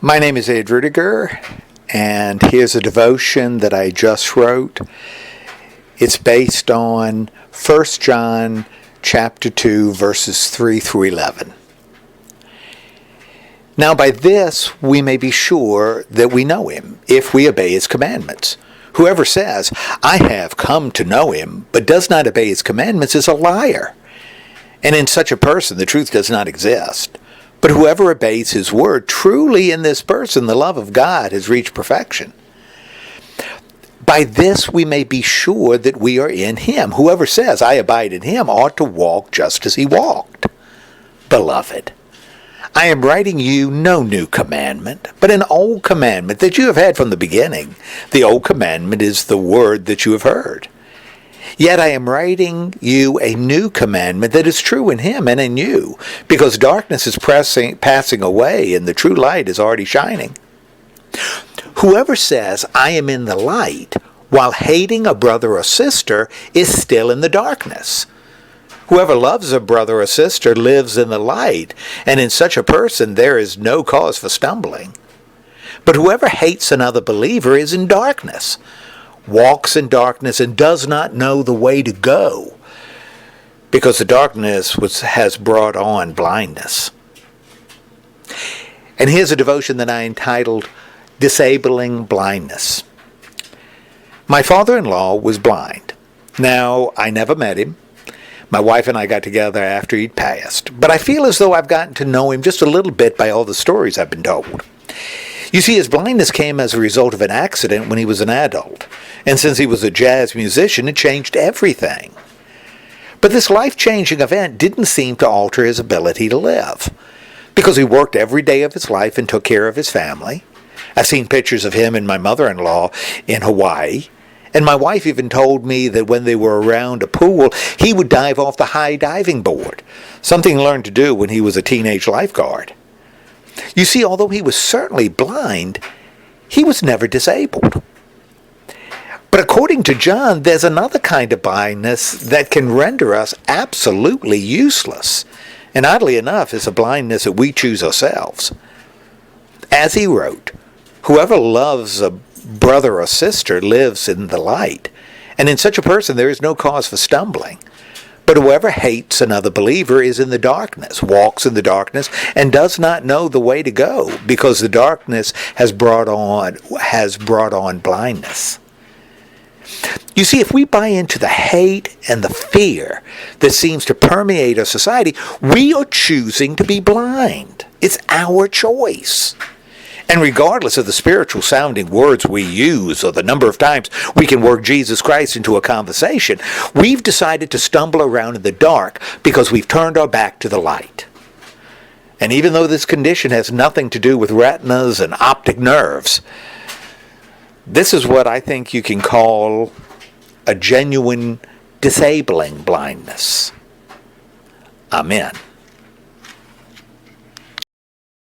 My name is Ed Rudiger, and here's a devotion that I just wrote. It's based on 1 John chapter 2, verses 3 through 11. Now by this we may be sure that we know him, if we obey his commandments. Whoever says, I have come to know him, but does not obey his commandments is a liar. And in such a person the truth does not exist. But whoever obeys his word, truly in this person the love of God has reached perfection. By this we may be sure that we are in him. Whoever says, I abide in him, ought to walk just as he walked. Beloved, I am writing you no new commandment, but an old commandment that you have had from the beginning. The old commandment is the word that you have heard. Yet I am writing you a new commandment that is true in him and in you, because darkness is passing away and the true light is already shining. Whoever says, I am in the light, while hating a brother or sister, is still in the darkness. Whoever loves a brother or sister lives in the light, and in such a person there is no cause for stumbling. But whoever hates another believer is in darkness, walks in darkness, and does not know the way to go, because the darkness has brought on blindness. And here's a devotion that I entitled, Disabling Blindness. My father-in-law was blind. Now, I never met him. My wife and I got together after he'd passed, but I feel as though I've gotten to know him just a little bit by all the stories I've been told. You see, his blindness came as a result of an accident when he was an adult, and since he was a jazz musician, it changed everything. But this life-changing event didn't seem to alter his ability to live, because he worked every day of his life and took care of his family. I've seen pictures of him and my mother-in-law in Hawaii, and my wife even told me that when they were around a pool, he would dive off the high diving board, something he learned to do when he was a teenage lifeguard. You see, although he was certainly blind, he was never disabled. But according to John, there's another kind of blindness that can render us absolutely useless. And oddly enough, it's a blindness that we choose ourselves. As he wrote, whoever loves a brother or sister lives in the light, and in such a person there is no cause for stumbling. But whoever hates another believer is in the darkness, walks in the darkness, and does not know the way to go, because the darkness has brought on blindness. You see, if we buy into the hate and the fear that seems to permeate our society, we are choosing to be blind. It's our choice. And regardless of the spiritual sounding words we use or the number of times we can work Jesus Christ into a conversation, we've decided to stumble around in the dark because we've turned our back to the light. And even though this condition has nothing to do with retinas and optic nerves, this is what I think you can call a genuine disabling blindness. Amen.